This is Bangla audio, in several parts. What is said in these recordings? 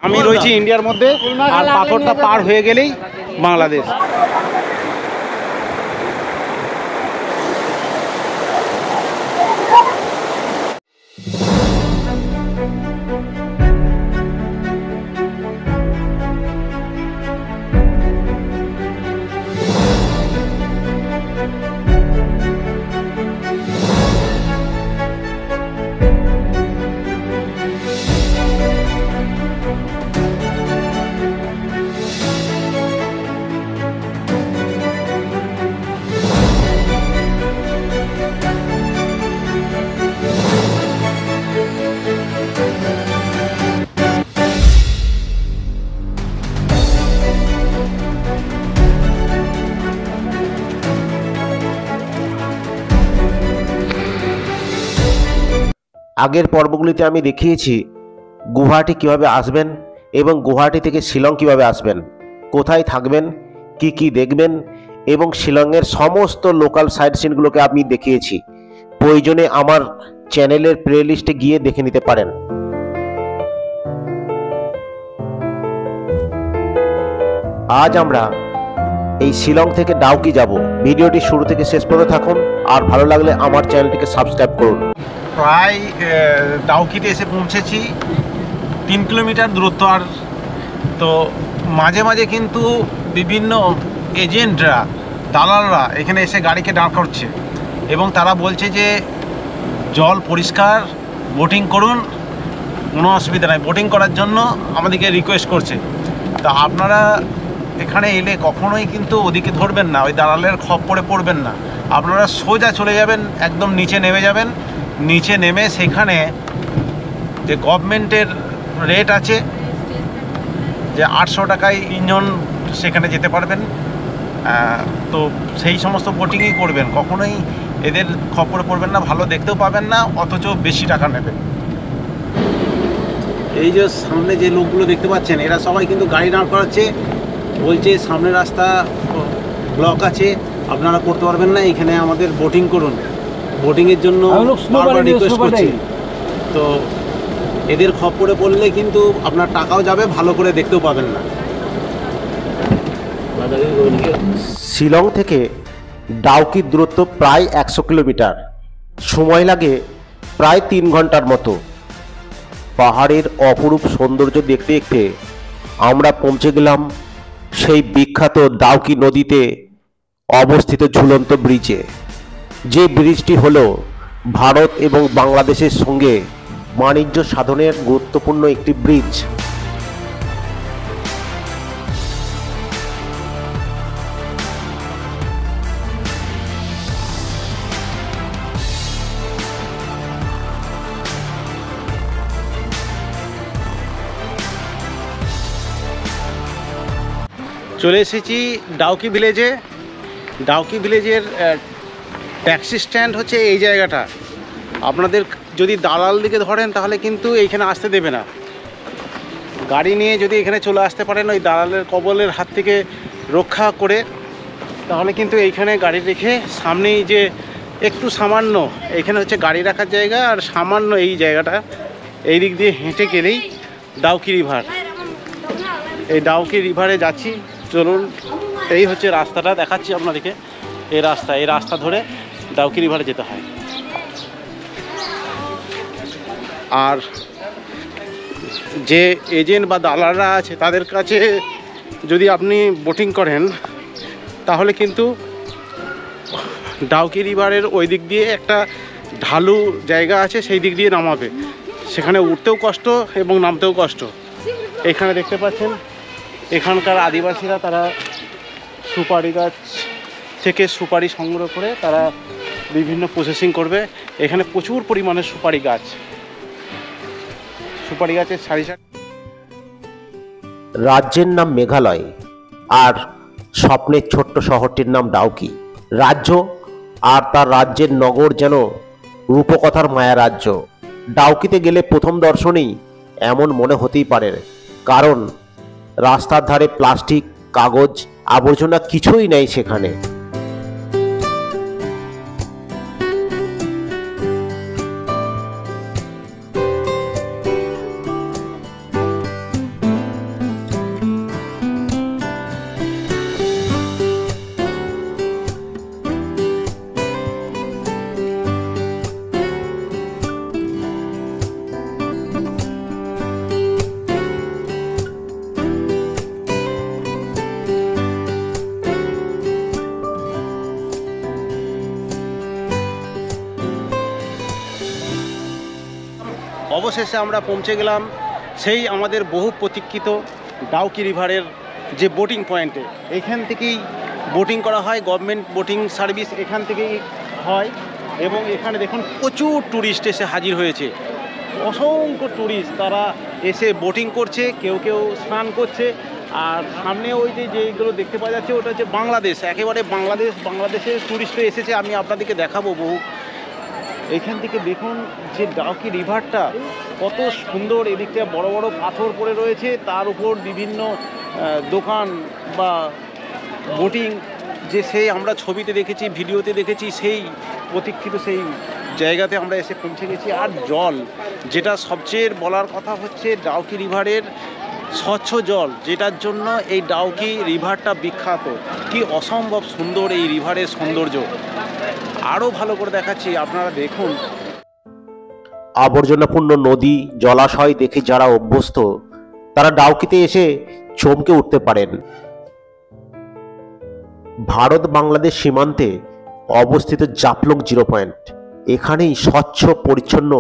আমি রয়েছি ইন্ডিয়ার মধ্যে, আর পাথরটা পার হয়ে গেলেই বাংলাদেশ। আগের পর্বগুলিতে আমি দেখিয়েছি গুয়াহাটি কিভাবে আসবেন এবং গুয়াহাটি থেকে শিলং কিভাবে আসবেন, কোথায় থাকবেন, কি কি দেখবেন এবং শিলংয়ের সমস্ত লোকাল সাইট সিনগুলোকে আমি দেখিয়েছি। প্রয়োজনে আমার চ্যানেলের প্লে লিস্টে গিয়ে দেখে নিতে পারেন। আজ আমরা এই শিলং থেকে ডাউকি যাব। ভিডিওটি শুরু থেকে শেষ পর্যন্ত থাকুন, আর ভালো লাগলে আমার চ্যানেলটিকে সাবস্ক্রাইব করুন। প্রায় ডাউকিতে এসে পৌঁছেছি, 3 কিলোমিটার দূরত্ব। আর তো মাঝে মাঝে কিন্তু বিভিন্ন এজেন্টরা, দালালরা এখানে এসে গাড়িকে দাঁড় করছে এবং তারা বলছে যে জল পরিষ্কার, বোটিং করুন, কোনো অসুবিধা নাই। বোটিং করার জন্য আমাদেরকে রিকোয়েস্ট করছে। তা আপনারা এখানে এলে কখনোই কিন্তু ওদিকে ধরবেন না, ওই দালালের খপ্পরে পড়বেন না। আপনারা সোজা চলে যাবেন, একদম নিচে নেমে যাবেন। নিচে নেমে সেখানে যে গভর্নমেন্টের রেট আছে যে 800 টাকায় ইঞ্জন সেখানে যেতে পারবেন। তো সেই সমস্ত বোটিংই করবেন, কখনোই এদের খপ্পরে পড়বেন না। ভালো দেখতেও পাবেন না, অথচ বেশি টাকা নেবেন। এই যে সামনে যে লোকগুলো দেখতে পাচ্ছেন, এরা সবাই কিন্তু গাড়ি দাঁড় করাচ্ছে, বলছে সামনে রাস্তা ব্লক আছে, আপনারা করতে পারবেন না, এখানে আমাদের বোটিং করুন। বোটিংয়ের জন্য বারবার রিকোয়েস্ট করছি। তো এদের খপ্পরে পড়লে কিন্তু আপনার টাকাও যাবে, ভালো করে দেখতেও পাবেন না। শিলং থেকে ডাউকির দূরত্ব প্রায় 100 কিলোমিটার, সময় লাগে প্রায় 3 ঘন্টার মতো। পাহাড়ের অপরূপ সৌন্দর্য দেখতে দেখতে আমরা পৌঁছে গেলাম সেই বিখ্যাত ডাউকি নদীতে অবস্থিত ঝুলন্ত ব্রিজে। যে ব্রিজটি হলো ভারত এবং বাংলাদেশের সঙ্গে বাণিজ্য সাধনের গুরুত্বপূর্ণ একটি ব্রিজ। চলে এসেছি ডাউকি ভিলেজে। ডাউকি ভিলেজের ট্যাক্সি স্ট্যান্ড হচ্ছে এই জায়গাটা। আপনাদের যদি দালাল দিকে ধরেন তাহলে কিন্তু এইখানে আসতে দেবে না। গাড়ি নিয়ে যদি এখানে চলে আসতে পারেন ওই দালালের কবলের হাত থেকে রক্ষা করে, তাহলে কিন্তু এইখানে গাড়ি রেখে সামনেই যে একটু সামান্য এইখানে হচ্ছে গাড়ি রাখার জায়গা, আর সামান্য এই জায়গাটা এই দিক দিয়ে হেঁটে গেলেই ডাউকি রিভার। এই ডাউকি রিভারে যাচ্ছি, চলুন। এই হচ্ছে রাস্তাটা দেখাচ্ছি আপনাদেরকে। এই রাস্তা ধরে ডাউকি রিভারে যেতে হয়। আর যে এজেন্ট বা দালালরা আছে তাদের কাছে যদি আপনি বোটিং করেন তাহলে কিন্তু ডাউকি রিভারের ওই দিক দিয়ে একটা ঢালু জায়গা আছে, সেই দিক দিয়ে নামাবে। সেখানে উঠতেও কষ্ট এবং নামতেও কষ্ট। এখানে দেখতে পাচ্ছেন এখানকার আদিবাসীরা, তারা সুপারি গাছ থেকে সুপারি সংগ্রহ করে তারা বিভিন্ন প্রসেসিং করবে। এখানে প্রচুর পরিমাণে সুপারি গাছের সারি সারি। রাজ্যের নাম মেঘালয়, আর স্বপ্নের ছোট্ট শহরটির নাম ডাউকি। রাজ্য আর তার রাজ্যের নগর যেন রূপকথার মায়া রাজ্য। ডাউকিতে গেলে প্রথম দর্শনেই এমন মনে হতেই পারে, কারণ রাস্তার ধারে প্লাস্টিক, কাগজ, আবর্জনা কিছুই নেই সেখানে। অবশেষে আমরা পৌঁছে গেলাম সেই আমাদের বহু প্রতীক্ষিত ডাউকি রিভারের যে বোটিং পয়েন্টে। এখান থেকেই বোটিং করা হয়, গভর্নমেন্ট বোটিং সার্ভিস এখান থেকেই হয়। এবং এখানে দেখুন প্রচুর ট্যুরিস্ট এসে হাজির হয়েছে, অসংখ্য ট্যুরিস্ট, তারা এসে বোটিং করছে, কেউ কেউ স্নান করছে। আর সামনে ওই যেগুলো দেখতে পাওয়া যাচ্ছে ওটা হচ্ছে বাংলাদেশ, একেবারে বাংলাদেশের ট্যুরিস্টরা এসেছে। আমি আপনাদেরকে দেখাবো বহু। এখান থেকে দেখুন যে ডাউকি রিভারটা কত সুন্দর, এদিকটা বড় বড় পাথর পড়ে রয়েছে, তার উপর বিভিন্ন দোকান বা বোটিং, যে সেই আমরা ছবিতে দেখেছি, ভিডিওতে দেখেছি, সেই প্রতীক্ষিত সেই জায়গাতে আমরা এসে পৌঁছে গেছি। আর জল, যেটা সবচেয়ে বলার কথা হচ্ছে ডাউকি রিভারের স্বচ্ছ জল, যেটার জন্য এই ডাউকি রিভারটা বিখ্যাত। কি অসম্ভব সুন্দর এই রিভারের সৌন্দর্য, আরও ভালো করে দেখাচ্ছি, আপনারা দেখুন। আবর্জনাপূর্ণ নদী জলাশয় দেখে যারা অভ্যস্ত তারা ডাউকিতে এসে চমকে উঠতে পারেন। ভারত বাংলাদেশ সীমান্তে অবস্থিত জাপলং জিরো পয়েন্ট, এখানেই স্বচ্ছ পরিচ্ছন্ন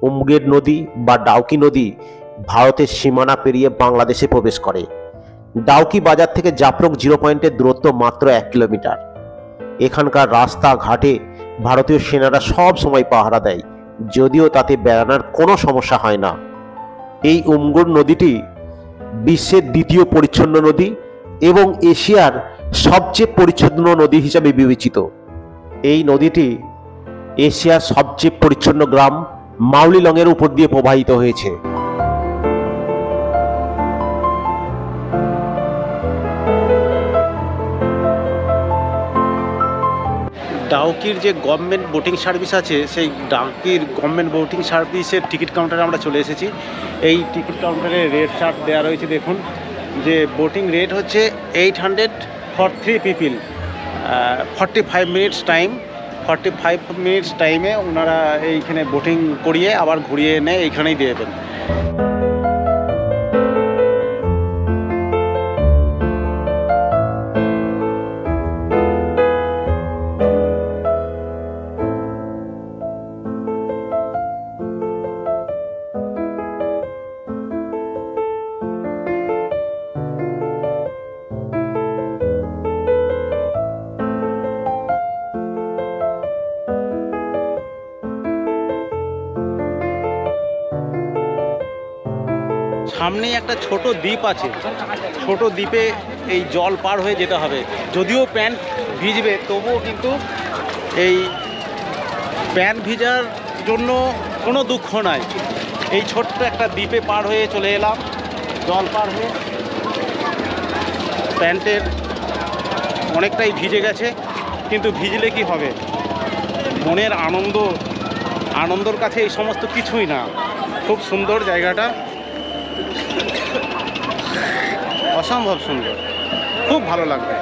উমগের নদী বা ডাউকি নদী ভারতের সীমানা পেরিয়ে বাংলাদেশে প্রবেশ করে। ডাউকি বাজার থেকে জাপলং জিরো পয়েন্টের দূরত্ব মাত্র 1 কিলোমিটার। এখানকার রাস্তা ঘাটে ভারতীয় সেনারা সব সময় পাহারা দেয়, যদিও তাতে বেড়ানোর কোনো সমস্যা হয় না। এই উমগুর নদীটি বিশ্বের দ্বিতীয় পরিচ্ছন্ন নদী এবং এশিয়ার সবচেয়ে পরিচ্ছন্ন নদী হিসাবে বিবেচিত। এই নদীটি এশিয়ার সবচেয়ে পরিচ্ছন্ন গ্রাম মাউলিলংয়ের উপর দিয়ে প্রবাহিত হয়েছে। ডাউকির যে গভর্নমেন্ট বোটিং সার্ভিস আছে, সেই ডাউকির গভর্নমেন্ট বোটিং সার্ভিসের টিকিট কাউন্টারে আমরা চলে এসেছি। এই টিকিট কাউন্টারে রেট চার্ট দেওয়া রয়েছে, দেখুন যে বোটিং রেট হচ্ছে 800 for 3 people, 45 minutes time. 45 minutes টাইমে ওনারা এইখানে বোটিং করিয়ে আবার ঘুরিয়ে এনে এইখানেই দিয়ে দেবেন। সামনেই একটা ছোট দ্বীপ আছে, ছোট দ্বীপে এই জল পার হয়ে যেতে হবে। যদিও প্যান্ট ভিজবে, তবুও কিন্তু এই প্যান্ট ভিজার জন্য কোনো দুঃখ নাই। এই ছোট্ট একটা দ্বীপে পার হয়ে চলে এলাম, জল পার হয়ে। প্যান্টের অনেকটাই ভিজে গেছে, কিন্তু ভিজলে কি হবে, মনের আনন্দর কাছে এই সমস্ত কিছুই না। খুব সুন্দর জায়গাটা, অসম্ভব সুন্দর, খুব ভালো লাগবে।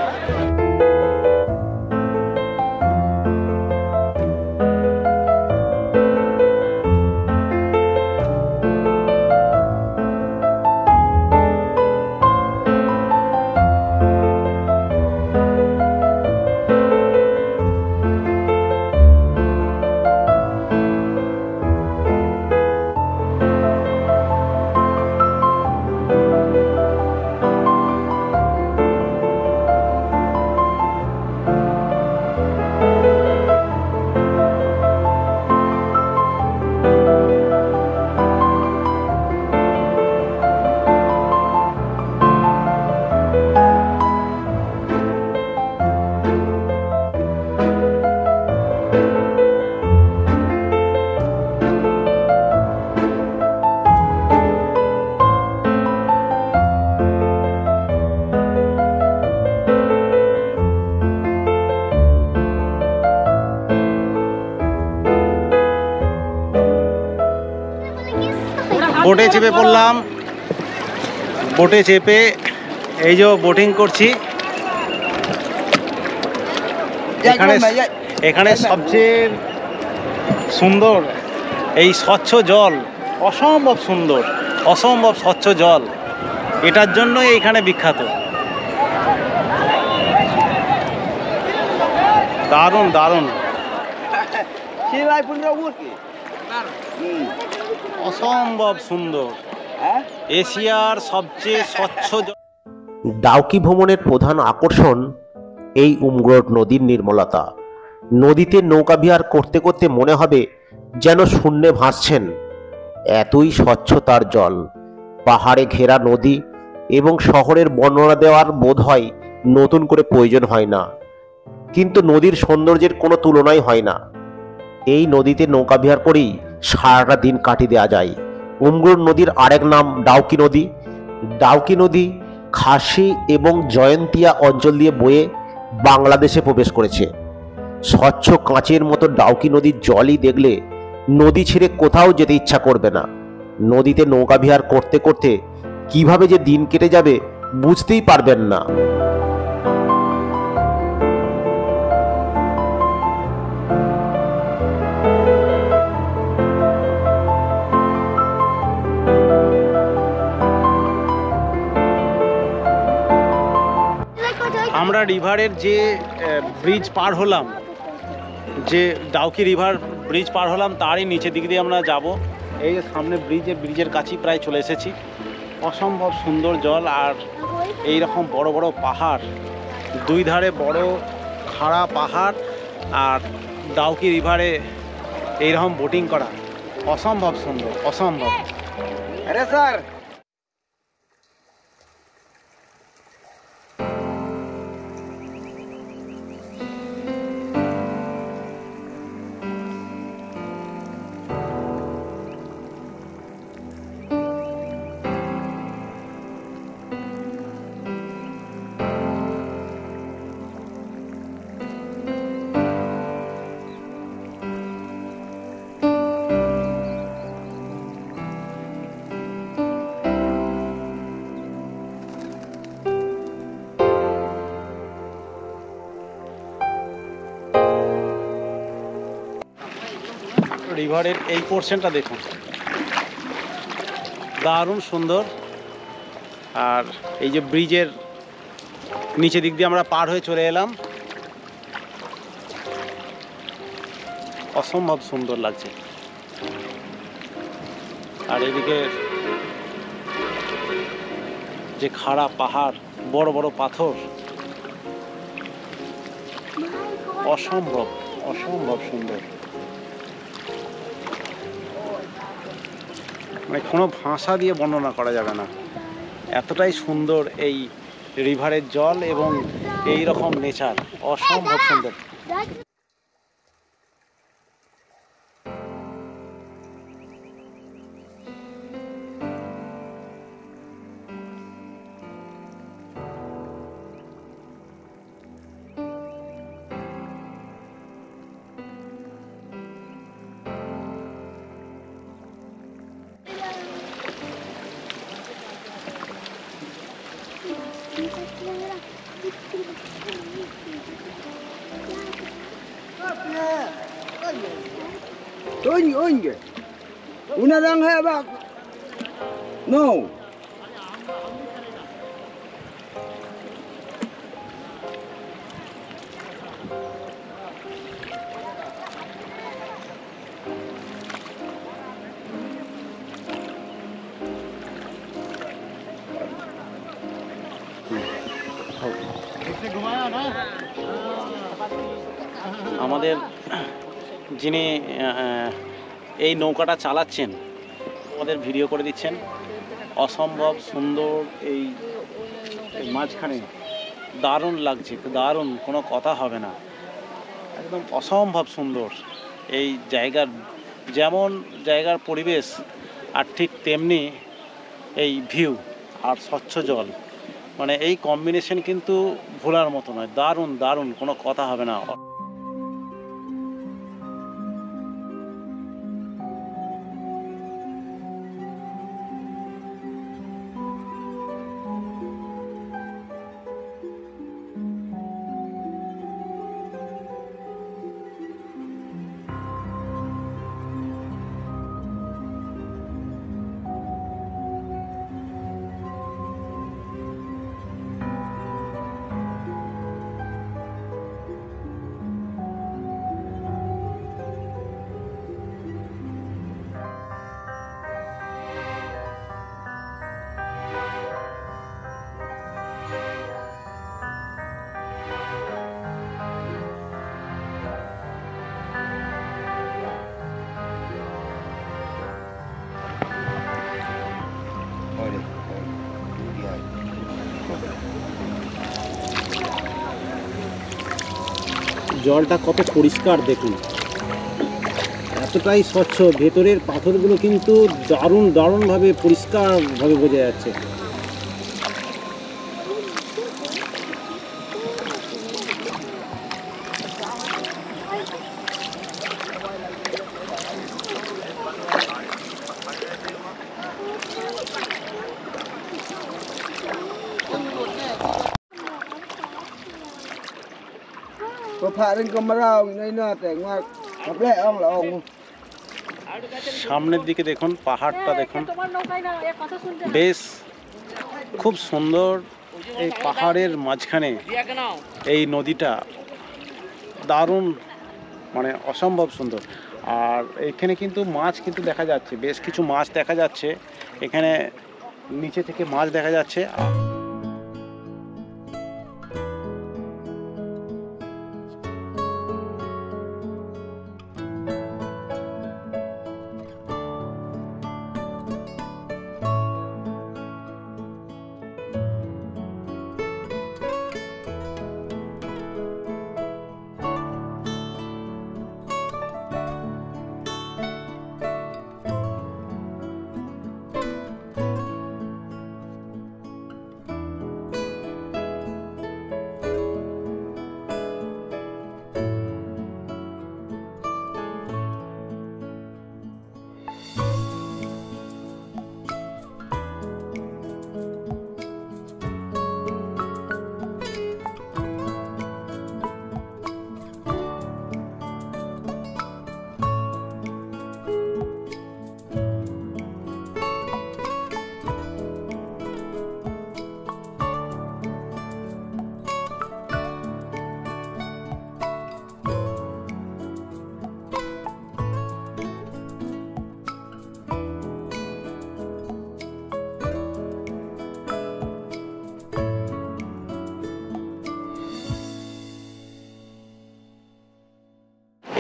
বোটে চেপে পড়লাম, বোটে চেপে এই যে বোটিং করছি। এখানে সবচেয়ে সুন্দর এই স্বচ্ছ জল, অসম্ভব সুন্দর, অসম্ভব স্বচ্ছ জল, এটার জন্যই এইখানে বিখ্যাত। দারুণ দারুণ। অসম্ভব সুন্দর, এশিয়ার সবচেয়ে স্বচ্ছ ডাউকি ভ্রমণের প্রধান আকর্ষণ এই উমগ্রোড নদীর নির্মলতা। নদীতে নৌকা বিহার করতে করতে মনে হবে যেন শূন্যে ভাসছেন, এতই স্বচ্ছ তার জল। পাহাড়ে ঘেরা নদী এবং শহরের বর্ণনা দেওয়ার বোধ হয় নতুন করে প্রয়োজন হয় না, কিন্তু নদীর সৌন্দর্যের কোনো তুলনাই হয় না। এই নদীতে নৌকা বিহার করেই সারাটা দিন কাটিয়ে দেওয়া যায়। উমগ্রোড নদীর আরেক নাম ডাউকি নদী। ডাউকি নদী খাসি এবং জয়ন্তিয়া অঞ্চল দিয়ে বয়ে বাংলাদেশে প্রবেশ করেছে। স্বচ্ছ কাঁচের মতো ডাউকি নদীর জলই দেখলে নদী ছেড়ে কোথাও যেতে ইচ্ছা করবে না। নদীতে নৌকা বিহার করতে করতে কিভাবে যে দিন কেটে যাবে বুঝতেই পারবেন না। আমরা রিভারের যে ব্রিজ পার হলাম, যে ডাউকি রিভার ব্রিজ পার হলাম, তারই নিচের দিক দিয়ে আমরা যাব। এই যে সামনে ব্রিজের কাছেই প্রায় চলে এসেছি। অসম্ভব সুন্দর জল, আর এই রকম বড় বড় পাহাড়, দুই ধারে বড় খাড়া পাহাড়, আর ডাউকি রিভারে এইরকম বোটিং করা অসম্ভব সুন্দর, অসম্ভব। আরে স্যার, রিভারের এই পোর্শনটা দেখুন, দারুণ সুন্দর। আর এই যে ব্রিজের নিচে দিক দিয়ে আমরা পার হয়ে চলে এলাম, অসম্ভব সুন্দর লাগছে। আর এদিকে যে খাড়া পাহাড়, বড় বড় পাথর, অসম্ভব অসম্ভব সুন্দর। মানে কোনো ভাষা দিয়ে বর্ণনা করা যাবে না, এতটাই সুন্দর এই রিভারের জল এবং এই রকম নেচার, অসম্ভব সুন্দর। Onde? Una naranja abajo. No. আমাদের যিনি এই নৌকাটা চালাচ্ছেন, আমাদের ভিডিও করে দিচ্ছেন। অসম্ভব সুন্দর এই মাঝখানে, দারুণ লাগছে, দারুণ, কোনো কথা হবে না, একদম অসম্ভব সুন্দর এই জায়গার, যেমন জায়গার পরিবেশ আর ঠিক তেমনি এই ভিউ আর স্বচ্ছ জল, মানে এই কম্বিনেশন কিন্তু ভোলার মতো নয়, দারুণ দারুণ, কোনো কথা হবে না। জলটা কত পরিষ্কার দেখুন, এতটাই স্বচ্ছ, ভেতরের পাথরগুলো কিন্তু দারুণভাবে পরিষ্কারভাবে বোঝা যাচ্ছে। Có phải đến cầm rau này nè,แต่ว่าขับแล่อองละออง সামনের দিকে দেখুন, পাহাড়টা দেখুন, বেশ খুব সুন্দর। এই পাহাড়ের মাঝখানে এই নদীটা দারুণ, মানে অসম্ভব সুন্দর। আর এখানে কিন্তু মাছ কিন্তু দেখা যাচ্ছে, বেশ কিছু মাছ দেখা যাচ্ছে, এখানে নিচে থেকে মাছ দেখা যাচ্ছে।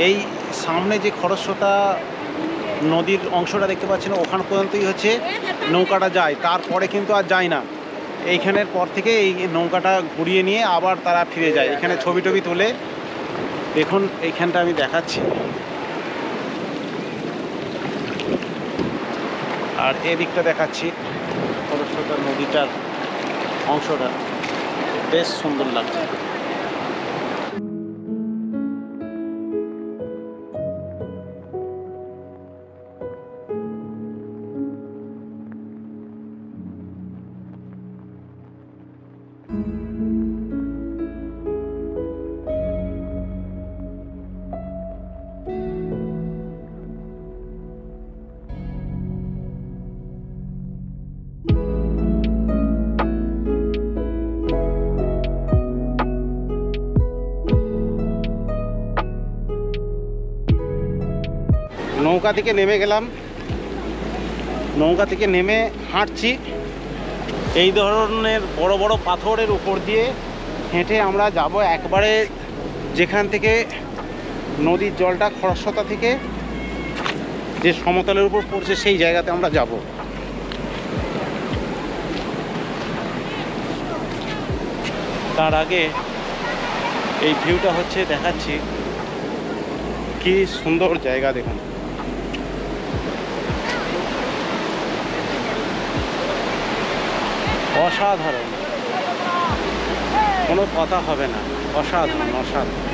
এই সামনে যে খরস্রোতা নদীর অংশটা দেখতে পাচ্ছেন, ওখান পর্যন্তই হচ্ছে নৌকাটা যায়, তারপরে কিন্তু আর যায় না। এইখানের পর থেকে এই নৌকাটা ঘুরিয়ে নিয়ে আবার তারা ফিরে যায়। এখানে ছবি টবি তুলে দেখুন, এইখানটা আমি দেখাচ্ছি। আর এদিকটা দেখাচ্ছি, খরস্রোতা নদীটার অংশটা বেশ সুন্দর লাগছে। নৌকা থেকে নেমে গেলাম, নৌকা থেকে নেমে হাঁটছি। এই ধরনের বড় বড় পাথরের উপর দিয়ে হেঁটে আমরা যাব একবারে যেখান থেকে নদীর জলটা খরস্রোতা থেকে যে সমতলের উপর পড়ছে সেই জায়গাতে আমরা যাব। তার আগে এই ভিউটা হচ্ছে দেখাচ্ছি, কি সুন্দর জায়গা দেখুন। অসাধারণ, কোনো কথা হবে না, অসাধারণ অসাধারণ।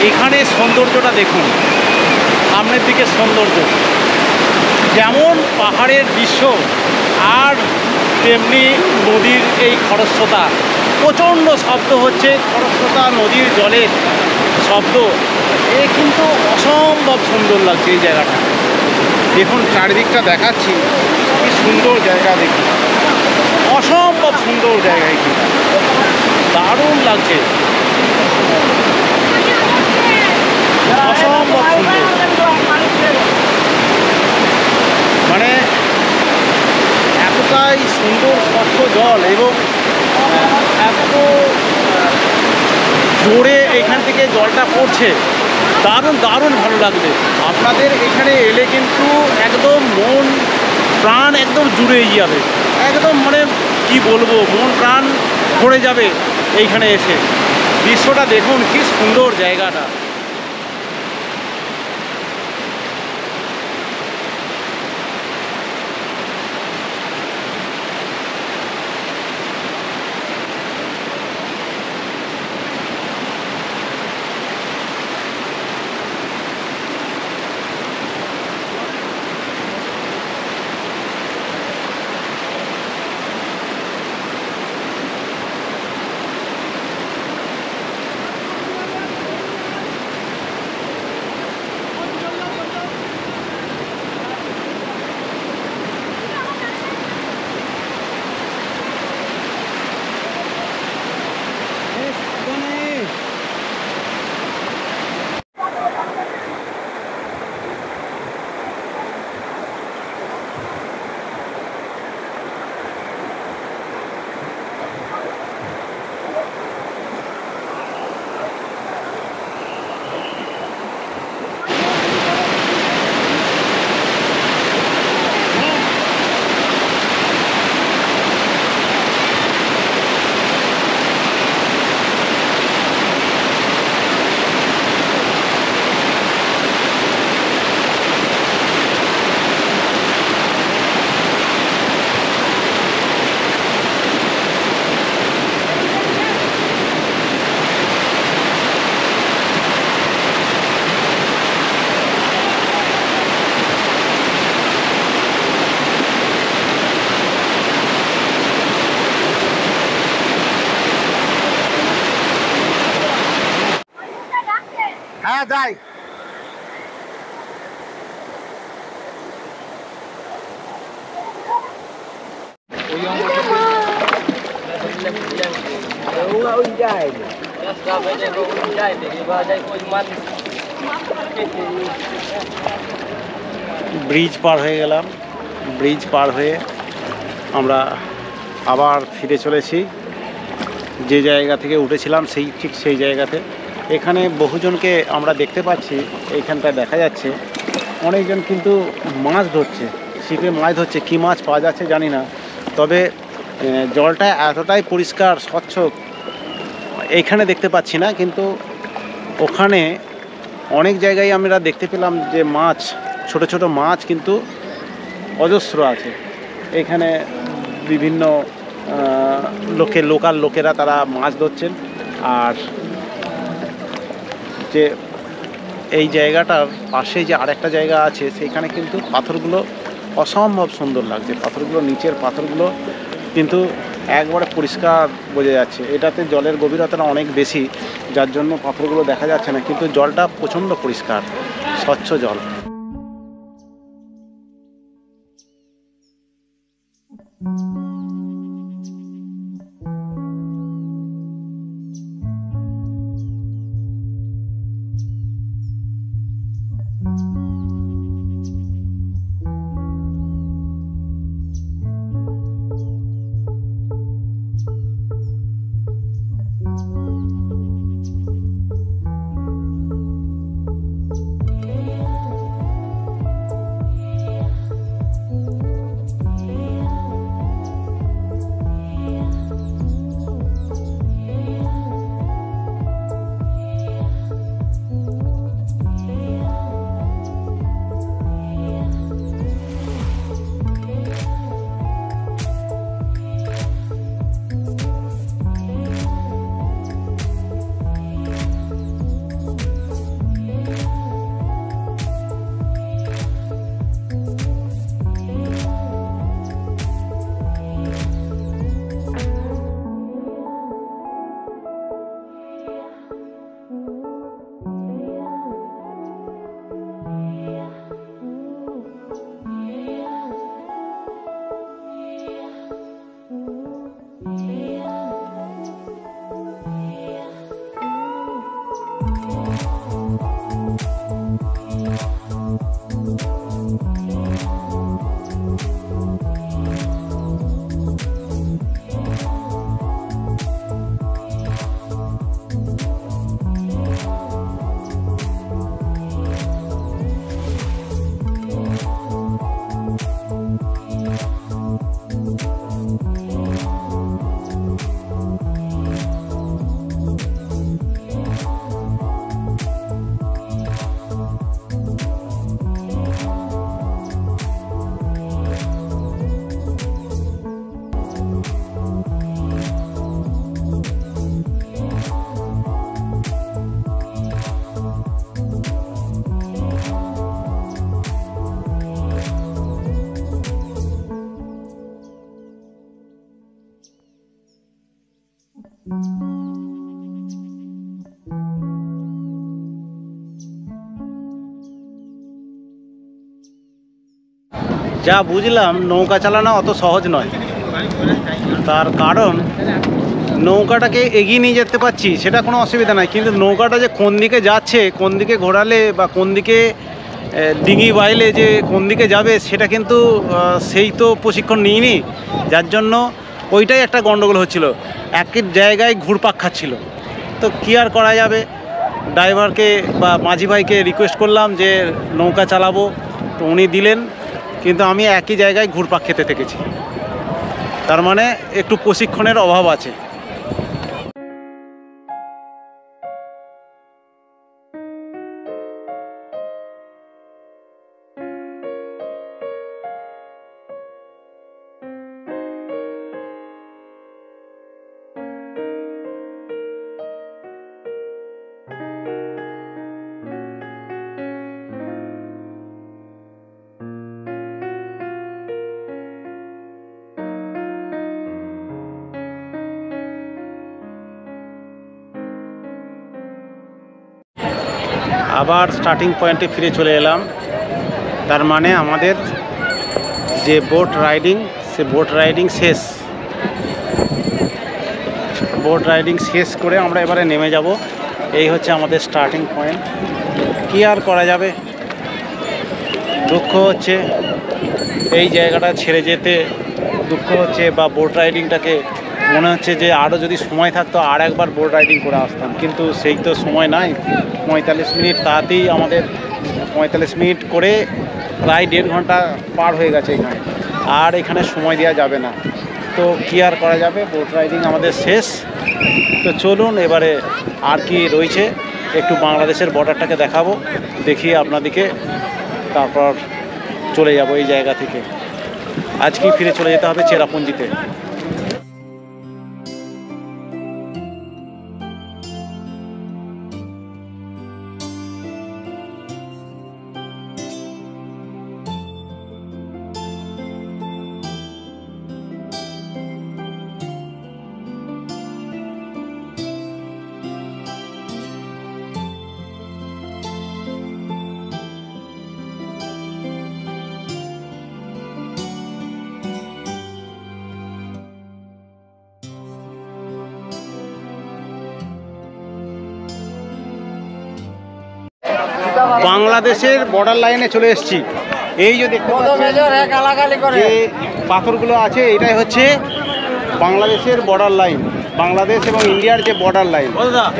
এখানে সৌন্দর্যটা দেখুন, সামনের দিকে সৌন্দর্য, যেমন পাহাড়ের দৃশ্য আর তেমনি নদীর এই খরস্রোতা। প্রচণ্ড শব্দ হচ্ছে, খরস্রোতা নদীর জলের শব্দ এ কিন্তু অসম্ভব সুন্দর লাগছে এই জায়গাটা। দেখুন চারিদিকটা দেখাচ্ছি, কি সুন্দর জায়গা দেখি, অসম্ভব সুন্দর জায়গা, এখানে দারুণ লাগছে, অসম্ভব সুন্দর। মানে এতটাই সুন্দর স্বচ্ছ জল এবং এত জোরে এখান থেকে জলটা পড়ছে, দারুণ দারুণ ভালো লাগবে। আপনাদের এখানে এলে কিন্তু একদম মন প্রাণ একদম জুড়ে যাবে, একদম মানে কি বলবো, মন প্রাণ ভরে যাবে এইখানে এসে। দৃশ্যটা দেখুন, কি সুন্দর জায়গাটা। হ্যাঁ যাই। ব্রিজ পার হয়ে গেলাম, ব্রিজ পার হয়ে আমরা আবার ফিরে চলেছি যে জায়গা থেকে উঠেছিলাম, ঠিক সেই জায়গাতে। এখানে বহুজনকে আমরা দেখতে পাচ্ছি, এইখানটায় দেখা যাচ্ছে অনেকজন কিন্তু মাছ ধরছে, ছিপে মাছ ধরছে। কী মাছ পাওয়া যাচ্ছে জানি না, তবে জলটা এতটাই পরিষ্কার স্বচ্ছ এইখানে দেখতে পাচ্ছি না, কিন্তু ওখানে অনেক জায়গায় আমরা দেখতে পেলাম যে মাছ, ছোট ছোট মাছ কিন্তু অজস্র আছে। এখানে বিভিন্ন লোকাল লোকেরা তারা মাছ ধরছেন। আর যে এই জায়গাটার পাশে যে আরেকটা জায়গা আছে, সেখানে কিন্তু পাথরগুলো অসম্ভব সুন্দর লাগছে। পাথরগুলো, নিচের পাথরগুলো কিন্তু একবারে পরিষ্কার বোঝা যাচ্ছে। এটাতে জলের গভীরতাটা অনেক বেশি, যার জন্য পাথরগুলো দেখা যাচ্ছে না, কিন্তু জলটা প্রচণ্ড পরিষ্কার, স্বচ্ছ জল। যা বুঝলাম নৌকা চালানো অত সহজ নয়, তার কারণ নৌকাটাকে এগিয়ে নিয়ে যেতে পারছি সেটা কোনো অসুবিধা নাই, কিন্তু নৌকাটা যে কোন দিকে যাচ্ছে, কোন দিকে ঘোরালে বা কোন দিকে ডিঙি বাইলে যে কোন দিকে যাবে সেটা কিন্তু সেই তো প্রশিক্ষণ নিইনি, যার জন্য ওইটাই একটা গণ্ডগোল হচ্ছিল, একই জায়গায় ঘুরপাক খাচ্ছিল। তো কী আর করা যাবে, ড্রাইভারকে বা মাঝি ভাইকে রিকোয়েস্ট করলাম যে নৌকা চালাবো, তো উনি দিলেন, কিন্তু আমি একই জায়গায় ঘুরপাক খেতে থেকেছি। তার মানে একটু প্রশিক্ষণের অভাব আছে। আবার স্টার্টিং পয়েন্টে ফিরে চলে এলাম। তার মানে আমাদের যে বোট রাইডিং, সে বোট রাইডিং শেষ করে আমরা এবারে নেমে যাব। এই হচ্ছে আমাদের স্টার্টিং পয়েন্ট। কী আর করা যাবে, দুঃখ হচ্ছে এই জায়গাটা ছেড়ে যেতে, দুঃখ হচ্ছে, বা বোট রাইডিংটাকে মনে হচ্ছে যে আরও যদি সময় থাকতো আর একবার বোট রাইডিং করে আসতাম, কিন্তু সেই তো সময় নাই। 45 মিনিট তাতেই আমাদের 45 মিনিট করে প্রায় 1.5 ঘন্টা পার হয়ে গেছে এখানে, আর এখানে সময় দেওয়া যাবে না। তো কী আর করা যাবে, বোট রাইডিং আমাদের শেষ। তো চলুন এবারে আর কি রয়েছে একটু বাংলাদেশের বর্ডারটাকে দেখাবো, দেখিয়ে আপনাদেরকে তারপর চলে যাব এই জায়গা থেকে। আজকেই ফিরে চলে যেতে হবে চেরাপুঞ্জিতে। বাংলাদেশের বর্ডার লাইনে চলে এসেছি। এই যে দেখতে পাচ্ছেন যে পাথরগুলো আছে, এটাই হচ্ছে বাংলাদেশের বর্ডার লাইন, বাংলাদেশ এবং ইন্ডিয়ার যে বর্ডার লাইন।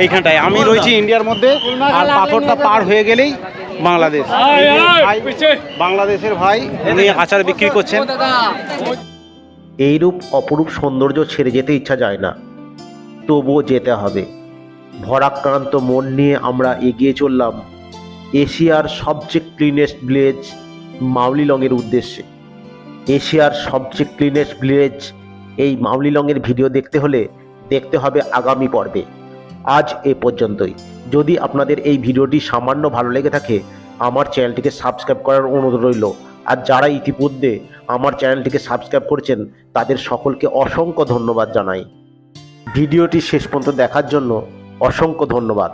এইখানটায় আমি রয়েছি ইন্ডিয়ার মধ্যে, আর পাথরটা পার হয়ে গেলেই বাংলাদেশ। বাংলাদেশের ভাই উনি আচার বিক্রি করছেন। এইরূপ অপরূপ সৌন্দর্য ছেড়ে যেতে ইচ্ছা যায় না, তবুও যেতে হবে। ভরাক্রান্ত মন নিয়ে আমরা এগিয়ে চললাম এশিয়ার সবচেয়ে ক্লিনেস্ট ভিলেজ মাউলিলংয়ের উদ্দেশ্যে। এশিয়ার সবচেয়ে ক্লিনেস্ট ভিলেজ এই মাউলিলংয়ের ভিডিও দেখতে হলে দেখতে হবে আগামী পর্বে। আজ এ পর্যন্তই। যদি আপনাদের এই ভিডিওটি সামান্য ভালো লেগে থাকে, আমার চ্যানেলটিকে সাবস্ক্রাইব করার অনুরোধ রইল। আর যারা ইতিমধ্যে আমার চ্যানেলটিকে সাবস্ক্রাইব করেছেন তাদের সকলকে অসংখ্য ধন্যবাদ জানাই। ভিডিওটি শেষ পর্যন্ত দেখার জন্য অসংখ্য ধন্যবাদ।